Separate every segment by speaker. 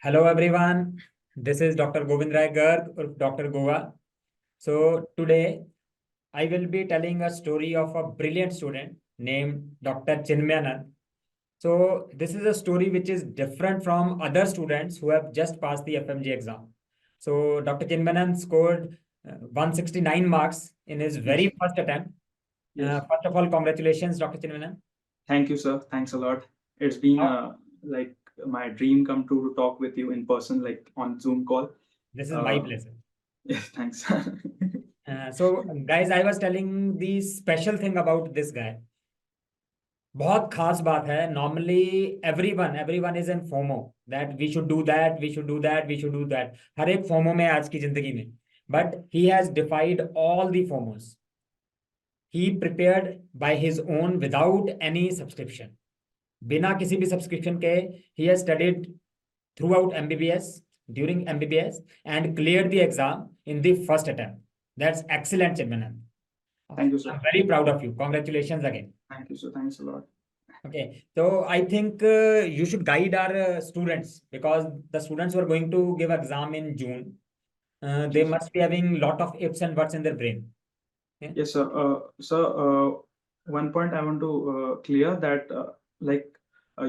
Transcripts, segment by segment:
Speaker 1: Hello everyone, this is Dr. Gobind Rai Garg or Dr. Goa. So today I will be telling a story of a brilliant student named Dr. Chinmayanand. So this is a story which is different from other students who have just passed the FMG exam. So Dr. Chinmayanand scored 169 marks in his very
Speaker 2: Yes,
Speaker 1: first attempt.
Speaker 2: yes.
Speaker 1: First of all, congratulations, Dr. Chinmayanand.
Speaker 2: Thank you, sir. Thanks a lot. It's been
Speaker 1: Now,
Speaker 2: like my dream come true to talk with you in person, like on Zoom call.
Speaker 1: this is my
Speaker 2: Uh,
Speaker 1: pleasure.
Speaker 2: yes, thanks.
Speaker 1: So guys, I was telling the special thing about this guy. बहुत खास बात है. Normally everyone is in FOMO that we should do that, we should do that, we should do that. हर एक FOMO में आज की जिंदगी में. But he has defied all the FOMOs. He prepared by his own without any subscription. बिना किसी भी subscription के he has studied throughout MBBS, during MBBS, and cleared the exam in the first attempt. That's excellent, Chinmayanand.
Speaker 2: Thank you, sir.
Speaker 1: I'm very proud of you. Congratulations again.
Speaker 2: Thank you, sir. Thanks a lot.
Speaker 1: Okay, so I think you should guide our students, because the students who are going to give exam in June, they
Speaker 2: Yes, sir.
Speaker 1: must be having lot of ifs and buts in their brain. Yeah?
Speaker 2: Yes, sir. One point I want to clear that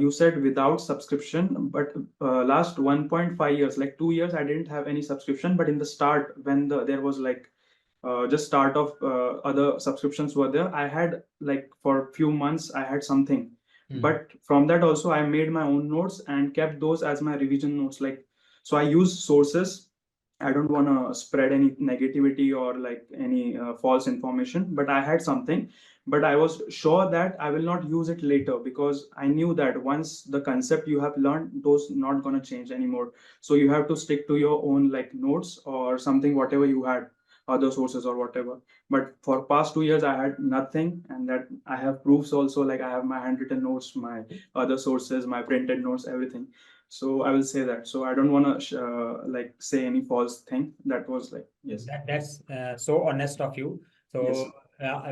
Speaker 2: you said without subscription, but last 1.5 years, like 2 years, I didn't have any subscription. But in the start, when there was like just start of other subscriptions were there, I had like for few months I had something. But from that also I made my own notes and kept those as my revision notes. Like, so I use sources. I don't want to spread any negativity or like any false information, but I had something. But I was sure that I will not use it later, because I knew that once the concept you have learned, those not going to change anymore. So you have to stick to your own like notes or something, whatever you had, other sources or whatever. But for past 2 years I had nothing, and that I have proofs also. Like, I have my handwritten notes, my other sources, my printed notes, everything. So I will say that. So I don't want to like say any false thing. That was like, yes.
Speaker 1: That's so honest of you.
Speaker 2: Yes,
Speaker 1: So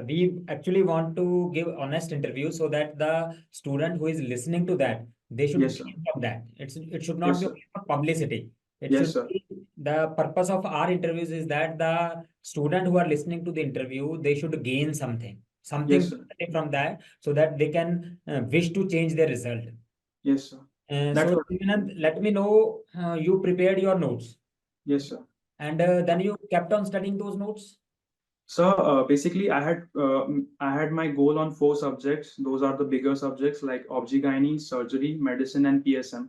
Speaker 1: we actually want to give honest interview so that the student who is listening to that, they should
Speaker 2: yes, sir.
Speaker 1: gain from that. It should not
Speaker 2: Yes,
Speaker 1: be
Speaker 2: sir.
Speaker 1: only for publicity. It
Speaker 2: Yes,
Speaker 1: should
Speaker 2: sir.
Speaker 1: be the purpose of our interviews is that the student who are listening to the interview, they should gain
Speaker 2: Yes,
Speaker 1: something
Speaker 2: sir.
Speaker 1: from that, so that they can wish to change their result.
Speaker 2: Yes, sir. That's
Speaker 1: So
Speaker 2: what.
Speaker 1: Devanand, let me know you prepared your notes,
Speaker 2: Yes, sir.
Speaker 1: and then you kept on studying those notes.
Speaker 2: So basically, I had my goal on 4 subjects. Those are the bigger subjects like obgyn, surgery, medicine, and PSM.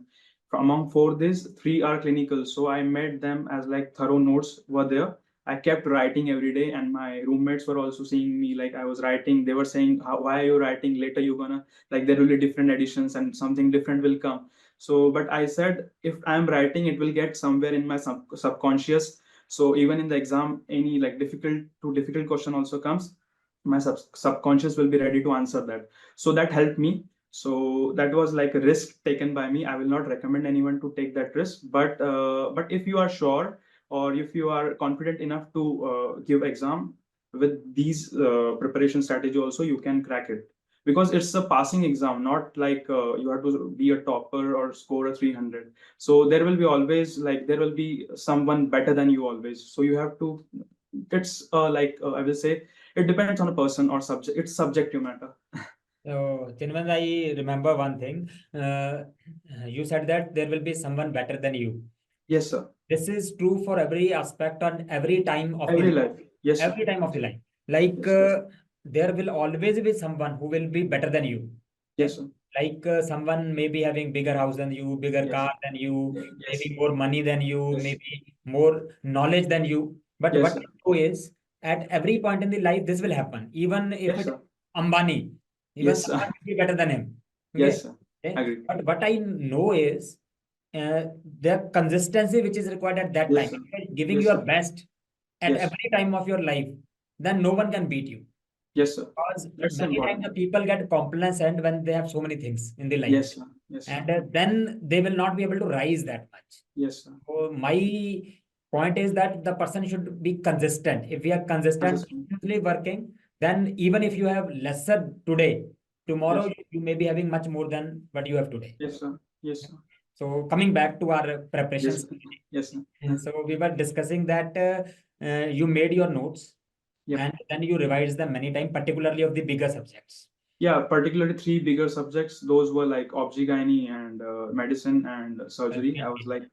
Speaker 2: Among four, these three are clinical. So I made them as like thorough notes were there. I kept writing every day, and my roommates were also seeing me like I was writing. They were saying, "Why are you writing? Later you're gonna like there will be different editions and something different will come." So, but I said, if I'm writing, it will get somewhere in my subconscious. So even in the exam, any like difficult question also comes, my subconscious will be ready to answer that. So that helped me. So that was like a risk taken by me. I will not recommend anyone to take that risk. But if you are sure, or if you are confident enough to give exam with these preparation strategy also, you can crack it, because it's a passing exam, not like you have to be a topper or score a 300. So there will be always like there will be someone better than you always. So you have to, it's I will say, it depends on a person or subject. It's subjective matter.
Speaker 1: So, Chinmay, I remember one thing. You said that there will be someone better than you.
Speaker 2: Yes, sir.
Speaker 1: This is true for every aspect on every time of the
Speaker 2: Every
Speaker 1: life.
Speaker 2: life. Yes, sir.
Speaker 1: Every time of the life. Like
Speaker 2: Yes, sir.
Speaker 1: there will always be someone who will be better than you. Yeah?
Speaker 2: Yes, sir.
Speaker 1: Like someone may be having bigger house than you, bigger
Speaker 2: Yes.
Speaker 1: car than you,
Speaker 2: Yes.
Speaker 1: maybe more money than you,
Speaker 2: Yes.
Speaker 1: maybe more knowledge than you. But
Speaker 2: Yes,
Speaker 1: what
Speaker 2: sir.
Speaker 1: I know is, at every point in the life, this will happen. Even if
Speaker 2: Yes,
Speaker 1: it
Speaker 2: sir.
Speaker 1: Ambani, even
Speaker 2: Yes, sir.
Speaker 1: someone will be better than him. Okay.
Speaker 2: Yes, sir.
Speaker 1: Okay.
Speaker 2: Agree.
Speaker 1: But what I know is the consistency which is required at that
Speaker 2: Yes,
Speaker 1: time.
Speaker 2: sir.
Speaker 1: If you're giving
Speaker 2: Yes,
Speaker 1: your
Speaker 2: sir.
Speaker 1: best at
Speaker 2: Yes.
Speaker 1: every time of your life, then no one can beat you.
Speaker 2: Yes, sir.
Speaker 1: Because
Speaker 2: That's
Speaker 1: many times
Speaker 2: important.
Speaker 1: the people get complacent when they have so many things in their life,
Speaker 2: Yes, sir. Yes, sir.
Speaker 1: and then they will not be able to rise that much.
Speaker 2: Yes, sir.
Speaker 1: So my point is that the person should be consistent. If we are consistent,
Speaker 2: Consistent.
Speaker 1: continuously working, then even if you have lesser today, tomorrow
Speaker 2: Yes.
Speaker 1: you may be having much more than what you have today.
Speaker 2: Yes, sir. Yes, sir.
Speaker 1: So coming back to our preparations,
Speaker 2: Yes.
Speaker 1: so we were discussing that you made your notes
Speaker 2: Yep.
Speaker 1: and then you revised them many times, particularly of the bigger subjects.
Speaker 2: Yeah, particularly three bigger subjects. Those were like obgyn and medicine and surgery. I was like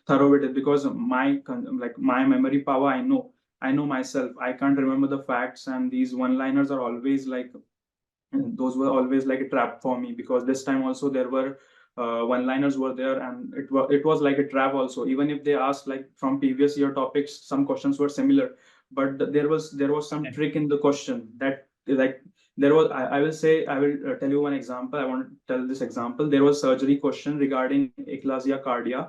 Speaker 2: thorough with it because like my memory power. I know myself. I can't remember the facts, and these one-liners are always like those were always like a trap for me because this time also there were one-liners were there, and it was like a trap also. Even if they asked like from previous year topics, some questions were similar, but there was some trick in the question that like there was I will say I will tell you one example. I want to tell this example. There was surgery question regarding eclasia cardia,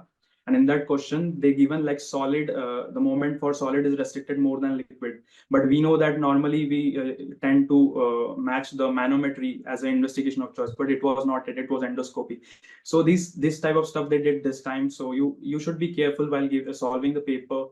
Speaker 2: and in that question they given like solid, the moment for solid is restricted more than liquid, but we know that normally we tend to match the manometry as an investigation of choice, but it was not it was endoscopy. So this type of stuff they did this time, so you should be careful while solving the paper.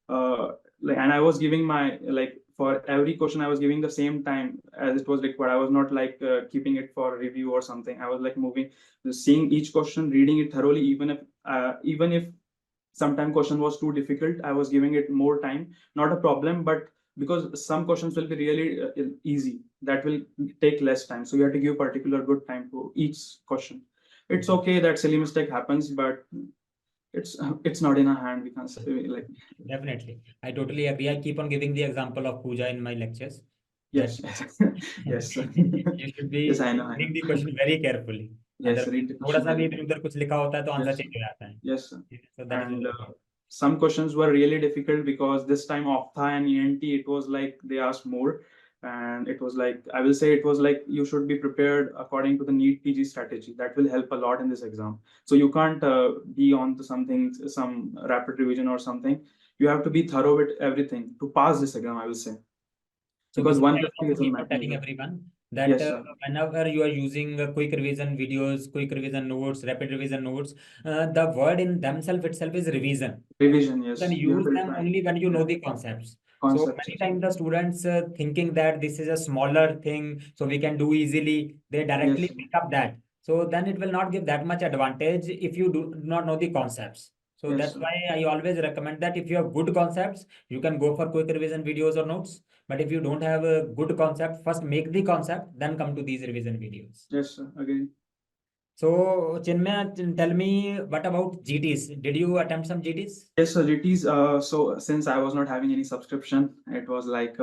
Speaker 2: And I was giving my like for every question I was giving the same time as it was required. I was not like keeping it for review or something. I was like moving, seeing each question, reading it thoroughly, even if sometime question was too difficult, I was giving it more time. Not a problem, but because some questions will be really easy, that will take less time, so you have to give particular good time to each question. It's okay that silly mistake happens, but it's not in our hand, we can't say like.
Speaker 1: Definitely. I totally agree. I keep on giving the example of puja in my lectures. That
Speaker 2: Yes. Yes.
Speaker 1: you should be
Speaker 2: Yes, I know,
Speaker 1: reading the question very carefully.
Speaker 2: yes,
Speaker 1: Otherwise,
Speaker 2: read the
Speaker 1: थोड़ा
Speaker 2: question
Speaker 1: सा भी
Speaker 2: very
Speaker 1: इधर
Speaker 2: carefully.
Speaker 1: उधर कुछ लिखा होता है तो आंसर
Speaker 2: Yes,
Speaker 1: चेंज हो जाता है.
Speaker 2: yes.
Speaker 1: So that is
Speaker 2: And
Speaker 1: very good.
Speaker 2: some questions were really difficult because this time optha and ENT, it was like they asked more, and it was like I will say it was like you should be prepared according to the NEET PG strategy. That will help a lot in this exam. So you can't be on to something, some rapid revision or something. You have to be thorough with everything to pass this exam, I will say,
Speaker 1: So
Speaker 2: because
Speaker 1: basically, I
Speaker 2: 150
Speaker 1: want to
Speaker 2: is a
Speaker 1: keep on telling
Speaker 2: magnitude.
Speaker 1: everyone that
Speaker 2: Yes, sir.
Speaker 1: whenever you are using quick revision videos, quick revision notes, rapid revision notes, the word in themselves itself is revision.
Speaker 2: Revision,
Speaker 1: Then
Speaker 2: yes. You have
Speaker 1: use
Speaker 2: to
Speaker 1: them
Speaker 2: try.
Speaker 1: only when you know
Speaker 2: Yeah.
Speaker 1: the concepts. So
Speaker 2: Concepts,
Speaker 1: many
Speaker 2: yes.
Speaker 1: times the students thinking that this is a smaller thing, so we can do easily, they
Speaker 2: Yes,
Speaker 1: directly
Speaker 2: sir.
Speaker 1: pick up that. So then it will not give that much advantage if you do not know the concepts. So
Speaker 2: Yes,
Speaker 1: that's
Speaker 2: sir.
Speaker 1: why I always recommend that if you have good concepts, you can go for quick revision videos or notes. But if you don't have a good concept, first make the concept, then come to these revision videos.
Speaker 2: Yes, sir. Again.
Speaker 1: So Chinmay, tell me what about GTs? Did you attempt some GTs?
Speaker 2: Yes, so GTs. So since I was not having any subscription, it was like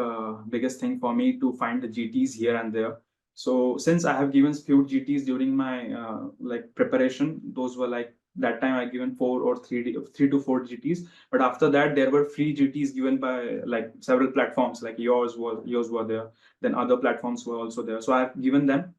Speaker 2: biggest thing for me to find the GTs here and there. So since I have given few GTs during my like preparation, those were like that time I given 3 to 4 GTs. But after that, there were free GTs given by like several platforms, like yours were there. Then other platforms were also there. So I've given them,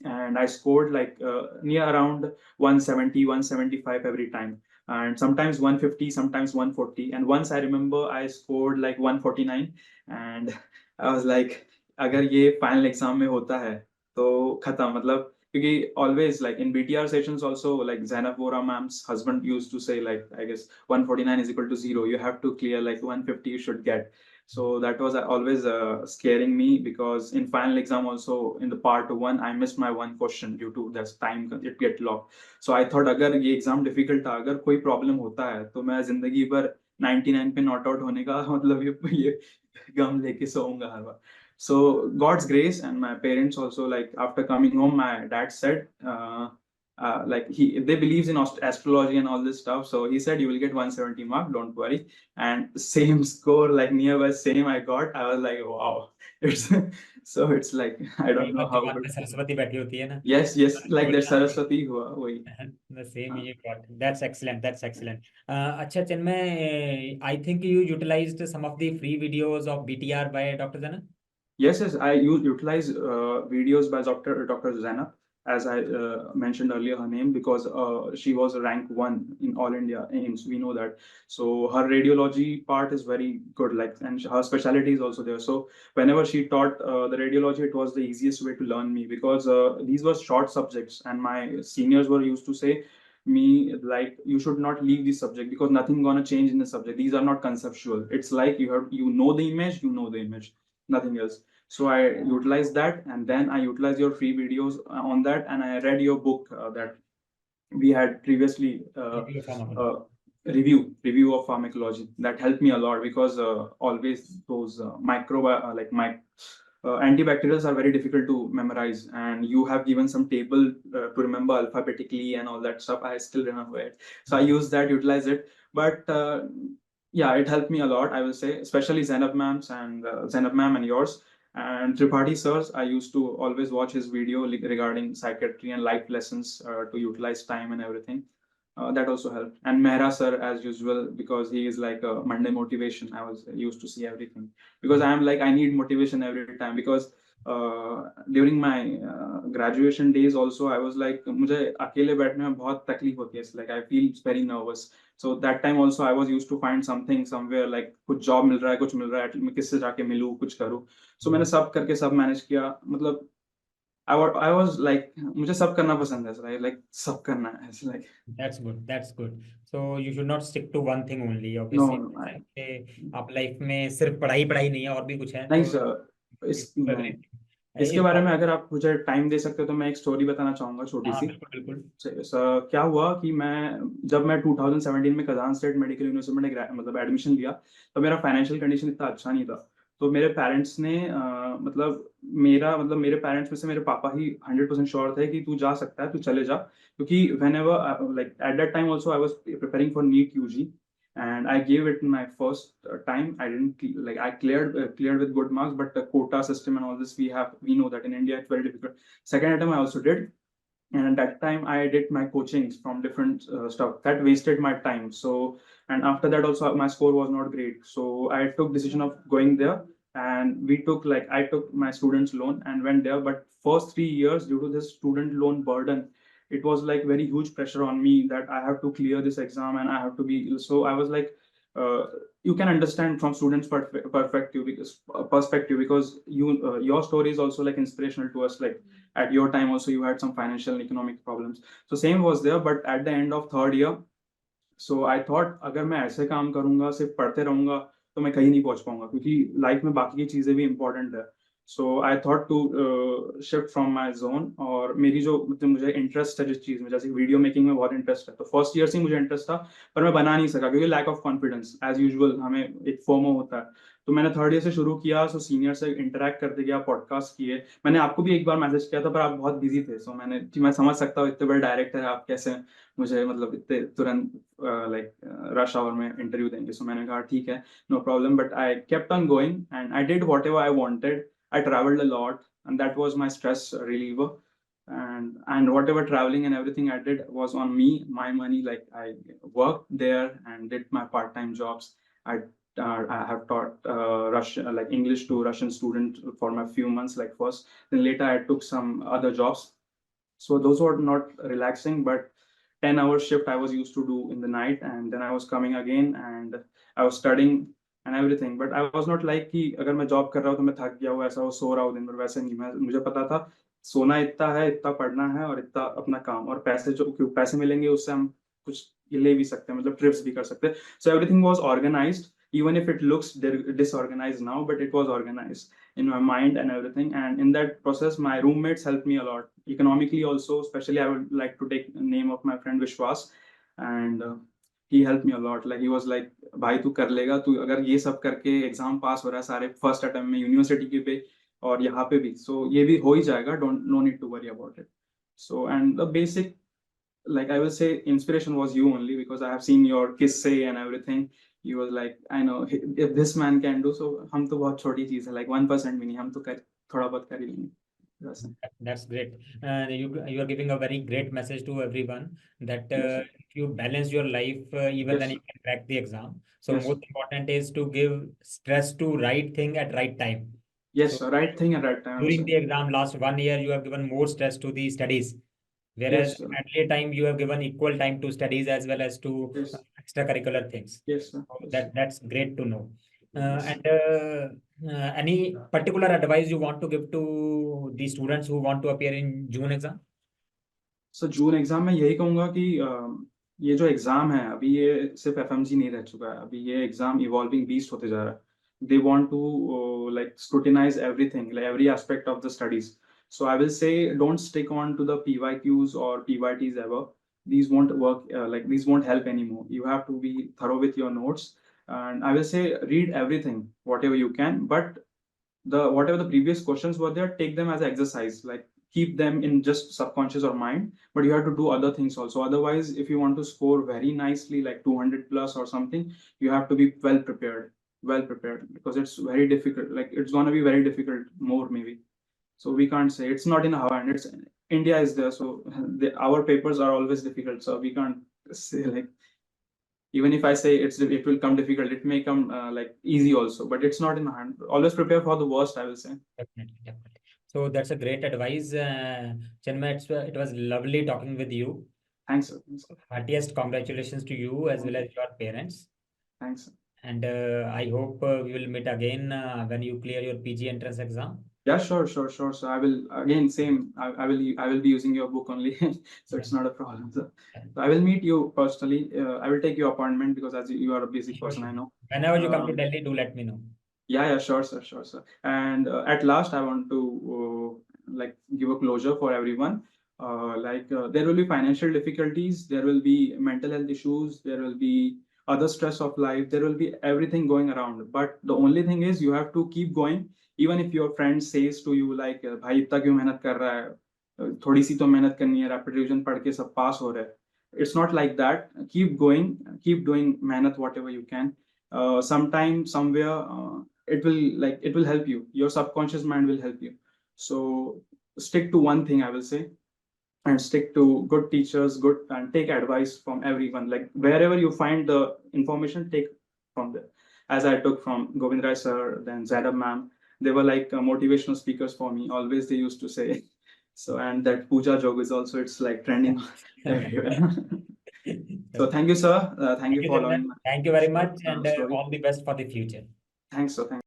Speaker 2: and I scored like near around 170, 175 every time. And sometimes 150, sometimes 140. And once I remember I scored like 149. And I was like, अगर ये final exam में होता है तो खत्म, मतलब क्योंकि always like in BTR sessions also, like Zainab Vora ma'am's husband used to say like, I guess 149 is equal to 0. You have to clear like 150 you should get. So that was always scaring me, because in final exam also in the part one I missed my one question due to this time it get locked. So I thought अगर ये exam difficult था, अगर कोई problem होता है तो मैं जिंदगी भर 99 पे नॉट आउट होने का मतलब ये गम लेके सोऊंगा हर बार. So God's grace and my parents also, like after coming home, my dad said, like they believes in astrology and all this stuff. So he said you will get 170 mark, don't worry. And same score, like nearby same I got. I was like, wow. It's so it's like I
Speaker 1: कई
Speaker 2: don't know
Speaker 1: bar
Speaker 2: how.
Speaker 1: जुबान पे सरस्वती बैठी होती है ना.
Speaker 2: Yes, yes, like that
Speaker 1: थोड़ा
Speaker 2: Saraswati हुआ वही.
Speaker 1: the same
Speaker 2: हाँ.
Speaker 1: you got. That's excellent. That's excellent. अच्छा Chinmay, I think you utilized some of the free videos of BTR by Dr. Jana.
Speaker 2: Yes, yes, I utilize videos by Dr. Zainab, as I mentioned earlier her name, because she was rank 1 in all India AIMS. We know that. So her radiology part is very good, like, and her specialty is also there. So whenever she taught the radiology, it was the easiest way to learn me, because these were short subjects, and my seniors were used to say me like, you should not leave this subject because nothing gonna change in the subject. These are not conceptual. It's like you know the image, nothing else. So I utilized that, and then I utilized your free videos on that, and I read your book, that we had previously
Speaker 1: Review of pharmacology.
Speaker 2: Review of pharmacology. That helped me a lot because always those antibacterials are very difficult to memorize, and you have given some table to remember alphabetically and all that stuff. I still remember it, so I use that, utilize it. But yeah, it helped me a lot, I will say, especially Zainab ma'am and yours. And Tripathi sirs, I used to always watch his video regarding psychiatry and life lessons to utilize time and everything. That also helped. And Mehra sir, as usual, because he is like a Monday motivation. I was used to see everything because I am like, I need motivation every time because during my graduation days also, I was like, मुझे अकेले बैठने में बहुत तकलीफ होती है. It's like I feel very nervous. So that time also I was used to find something somewhere, like कुछ job मिल रहा है, कुछ मिल रहा है, मैं किससे जाके मिलूं, कुछ करूं. So मैंने सब करके सब मैनेज किया. मतलब I was like, मुझे सब करना पसंद है. So like सब करना है. It's like
Speaker 1: That's good. That's good. So you should not stick to one thing only.
Speaker 2: no,
Speaker 1: Obviously,
Speaker 2: no,
Speaker 1: आप लाइफ में सिर्फ पढ़ाई पढ़ाई नहीं है, और भी कुछ है
Speaker 2: नहीं
Speaker 1: तो
Speaker 2: सर. नहीं. इसके
Speaker 1: इस
Speaker 2: बारे में अगर आप मुझे टाइम दे सकते हो तो मैं एक स्टोरी बताना चाहूंगा छोटी
Speaker 1: हाँ,
Speaker 2: सी.
Speaker 1: बिल्कुल बिल्कुल.
Speaker 2: क्या हुआ कि जब मैं 2017 में कजान स्टेट मेडिकल यूनिवर्सिटी में मतलब एडमिशन लिया, तो मेरा फाइनेंशियल कंडीशन इतना अच्छा नहीं था. तो मेरे पेरेंट्स ने मेरे पेरेंट्स में से मेरे पापा ही 100% श्योर थे कि तू जा सकता है, तू चले जा. क्योंकि whenever like at that time also I was preparing for NEET UG. And I gave it my first time. I didn't like I cleared with good marks, but the quota system and all this, we know that in India it's very difficult. Second attempt I also did, and at that time I did my coachings from different stuff that wasted my time. So, and after that also my score was not great, so I took decision of going there. And I took my students loan and went there. But first 3 years, due to this student loan burden, it was like very huge pressure on me that I have to clear this exam and I have to be. So I was like, uh, you can understand from students perspective because your story is also like inspirational to us. Like at your time also you had some financial and economic problems, so same was there. But at the end of third year, so I thought अगर मैं ऐसे काम करूंगा, सिर्फ पढ़ते रहूंगा, तो मैं कहीं नहीं पहुंच पाऊंगा, क्योंकि लाइफ में बाकी की चीजें भी इंपॉर्टेंट है. So I thought to shift from my zone. और मेरी जो मतलब मुझे इंटरेस्ट है जिस चीज में, जैसे वीडियो मेकिंग में बहुत इंटरेस्ट है, तो फर्स्ट ईयर से मुझे इंटरेस्ट था, पर मैं बना नहीं सका क्योंकि lack of confidence. As usual हमें एक फोमो होता है. तो मैंने थर्ड ईयर से शुरू किया. सो सीनियर से इंटरेक्ट करते गया, पॉडकास्ट किए. मैंने आपको भी एक बार मैसेज किया था, पर आप बहुत बिजी थे. सो मैं समझ सकता हूँ, इतने बड़े डायरेक्टर है आप, कैसे मुझे मतलब इतने तुरंत like rush hour में इंटरव्यू देंगे. सो मैंने कहा ठीक है, no problem. But I kept on going and I did whatever I wanted. I traveled a lot and that was my stress reliever. And whatever traveling and everything I did was on me, my money. Like I worked there and did my part-time jobs. I have taught Russian, like English to Russian students for my few months, like first. Then later I took some other jobs. So those were not relaxing, but 10-hour shift I was used to do in the night, and then I was coming again and I was studying and everything. But I was not like कि अगर मैं job कर रहा हूँ तो मैं थक गया हूँ, ऐसा हो सो रहा हूँ दिन भर. वैसे नहीं. मुझे पता था सोना इतना है, इतना पढ़ना है और इतना अपना काम, और पैसे मिलेंगे उससे हम कुछ ले भी सकते हैं, मतलब ट्रिप्स भी कर सकते हैं. So everything was organised, even if it looks disorganized now, but it was organized in my mind and everything. And in that process my roommates helped me a lot economically also. Especially I would like to take the name of my friend Vishwas. And he helped me a lot. Like he was like, भाई तू कर लेगा, तू अगर ये सब करके exam पास हो रहा है सारे फर्स्ट अटेम्प्ट में यूनिवर्सिटी के पे और यहाँ पे भी, सो ये भी हो ही जाएगा, don't know need to worry about it. So and the basic, like I will say, inspiration was you only, because I have seen your kisse and everything. You was like, I know if this man can do, so हम तो बहुत छोटी चीज है, like 1% भी नहीं, हम तो थोड़ा बहुत कर ही लेंगे.
Speaker 1: That's great. And you are giving a very great message to everyone that
Speaker 2: Yes,
Speaker 1: if you balance your life, even then
Speaker 2: yes,
Speaker 1: you can crack the exam. So
Speaker 2: yes,
Speaker 1: most important is to give stress to right thing at right time.
Speaker 2: yes,
Speaker 1: So
Speaker 2: right thing at right time,
Speaker 1: during
Speaker 2: sir.
Speaker 1: the exam, last 1 year, you have given more stress to the studies, whereas
Speaker 2: Yes, sir.
Speaker 1: at a time you have given equal time to studies as well as to
Speaker 2: Yes,
Speaker 1: extracurricular things.
Speaker 2: yes, sir.
Speaker 1: So
Speaker 2: Yes,
Speaker 1: that's great to know.
Speaker 2: yes.
Speaker 1: And any particular advice you want to give to the students who want to appear in June exam?
Speaker 2: So June exam में यही कहूंगा कि ये जो exam है अभी, ये सिर्फ एफएमजी नहीं रह चुका है. अभी ये एग्जाम इवॉल्विंग बीस्ट होते जा रहा है. They want to like scrutinize everything, like every aspect of the studies. So I will say, don't stick on to the PYQs or PYTs ever. these won't work, like these won't help anymore. You have to be thorough with your notes. And I will say read everything, whatever you can, but the whatever the previous questions were there, take them as an exercise, like keep them in just subconscious or mind, but you have to do other things also. Otherwise, if you want to score very nicely, like 200 plus or something, you have to be well prepared, because it's very difficult, like it's going to be very difficult more maybe. So we can't say it's not in our hand. It's India is there, so our papers are always difficult. So we can't say like, even if I say it will come difficult, it may come like easy also, but it's not in my hand. Always prepare for the worst, I will say.
Speaker 1: Definitely, definitely. So that's a great advice, Chinmay. It was lovely talking with you.
Speaker 2: Thanks, sir.
Speaker 1: Heartiest congratulations to you as well as your parents.
Speaker 2: Thanks, sir.
Speaker 1: And I hope we will meet again when you clear your PG entrance exam.
Speaker 2: Yeah, sure. So I will again same. I will be using your book only, so it's not a problem. So I will meet you personally. I will take your appointment, because as you are a busy
Speaker 1: Sure,
Speaker 2: person, I
Speaker 1: sure.
Speaker 2: know.
Speaker 1: Whenever you come to Delhi, do let me know.
Speaker 2: Yeah, sure, sir. And at last, I want to like give a closure for everyone. There will be financial difficulties, there will be mental health issues, there will be other stress of life, there will be everything going around. But the only thing is you have to keep going, even if your friend says to you like, "भाई इतना क्यों मेहनत कर रहा है? थोड़ी सी तो मेहनत करनी है, रैपिड रिवीजन पढ़ के सब पास हो रहा है." It's not like that. Keep going, keep doing mehnat whatever you can. Sometime somewhere it will help you. Your subconscious mind will help you. So stick to one thing, I will say, and stick to good teachers, good, and take advice from everyone. Like wherever you find the information, take from there. As I took from Gobind Rai sir, then Zada ma'am, they were like motivational speakers for me. Always they used to say. So, and that puja jog is also, it's like trending everywhere. So thank you, sir. Thank
Speaker 1: Thank
Speaker 2: you
Speaker 1: you,
Speaker 2: for
Speaker 1: Chinmay.
Speaker 2: allowing my
Speaker 1: Thank you very
Speaker 2: short
Speaker 1: much, and
Speaker 2: story.
Speaker 1: all the best for the future.
Speaker 2: Thanks, sir. Thank